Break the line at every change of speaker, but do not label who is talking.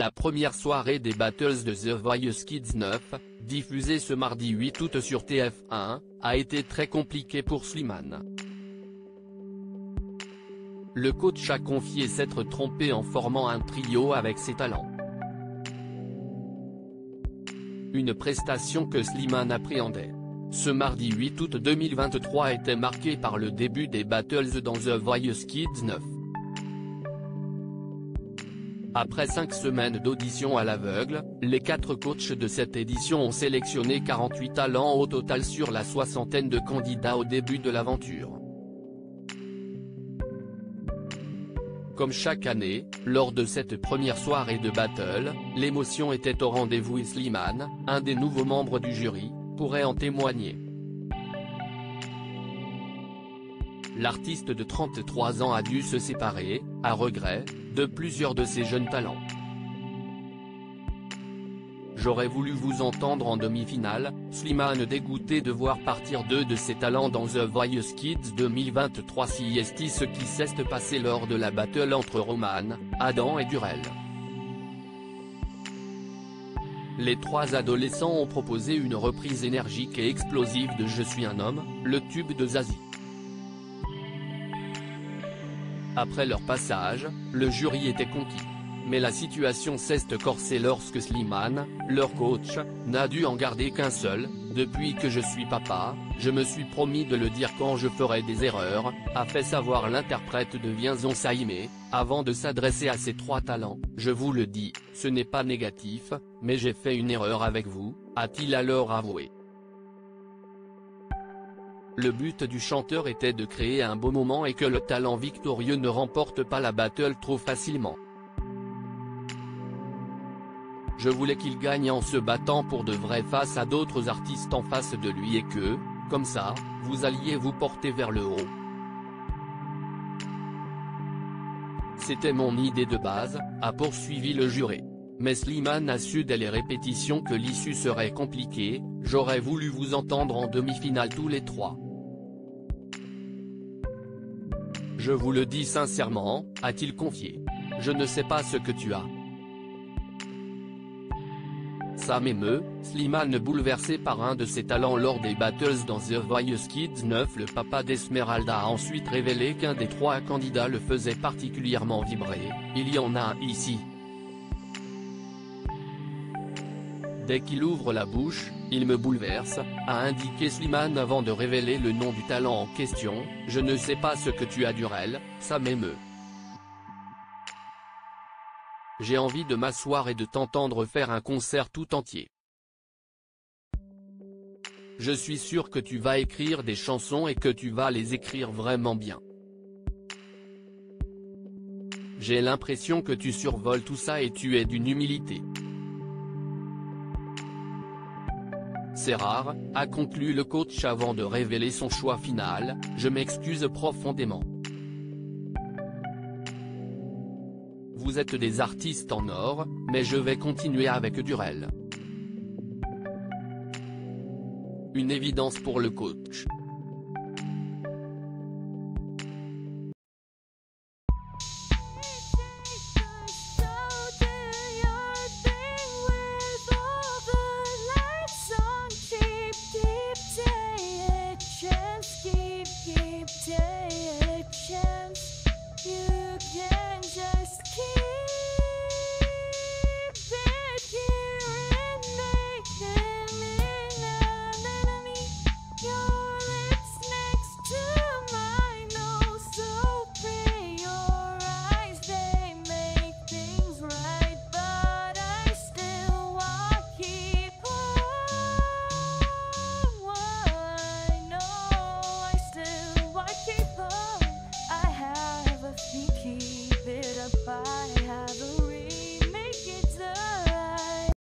La première soirée des Battles de The Voice Kids 9, diffusée ce mardi 8 août sur TF1, a été très compliquée pour Slimane. Le coach a confié s'être trompé en formant un trio avec ses talents. Une prestation que Slimane appréhendait. Ce mardi 8 août 2023 était marqué par le début des Battles dans The Voice Kids 9. Après 5 semaines d'audition à l'aveugle, les 4 coachs de cette édition ont sélectionné 48 talents au total sur la soixantaine de candidats au début de l'aventure. Comme chaque année, lors de cette première soirée de battle, l'émotion était au rendez-vous et Slimane, un des nouveaux membres du jury, pourrait en témoigner. L'artiste de 33 ans a dû se séparer, à regret, de plusieurs de ses jeunes talents. J'aurais voulu vous entendre en demi-finale, Slimane dégoûté de voir partir 2 de ses talents dans The Voice Kids 2023. Si est ce qui s'est passé lors de la battle entre Roman, Adam et Durel. Les 3 adolescents ont proposé une reprise énergique et explosive de Je suis un homme, le tube de Zazie. Après leur passage, le jury était conquis. Mais la situation s'est corsée lorsque Slimane, leur coach, n'a dû en garder qu'un seul. Depuis que je suis papa, je me suis promis de le dire quand je ferai des erreurs, a fait savoir l'interprète de Vienzon Saïmé, avant de s'adresser à ses 3 talents. Je vous le dis, ce n'est pas négatif, mais j'ai fait une erreur avec vous, a-t-il alors avoué. Le but du chanteur était de créer un beau moment et que le talent victorieux ne remporte pas la battle trop facilement. Je voulais qu'il gagne en se battant pour de vrai face à d'autres artistes en face de lui et que, comme ça, vous alliez vous porter vers le haut. C'était mon idée de base, a poursuivi le juré. Mais Slimane a su dès les répétitions que l'issue serait compliquée. J'aurais voulu vous entendre en demi-finale tous les 3. Je vous le dis sincèrement, a-t-il confié. Je ne sais pas ce que tu as. Ça m'émeut, Slimane bouleversé par un de ses talents lors des battles dans The Voice Kids 9. Le papa d'Esmeralda a ensuite révélé qu'un des 3 candidats le faisait particulièrement vibrer. Il y en a un ici. Dès qu'il ouvre la bouche, il me bouleverse, a indiqué Slimane avant de révéler le nom du talent en question. Je ne sais pas ce que tu as Durel, ça m'émeut. J'ai envie de m'asseoir et de t'entendre faire un concert tout entier. Je suis sûr que tu vas écrire des chansons et que tu vas les écrire vraiment bien. J'ai l'impression que tu survoles tout ça et tu es d'une humilité. C'est rare, a conclu le coach avant de révéler son choix final. Je m'excuse profondément. Vous êtes des artistes en or, mais je vais continuer avec Durel. Une évidence pour le coach.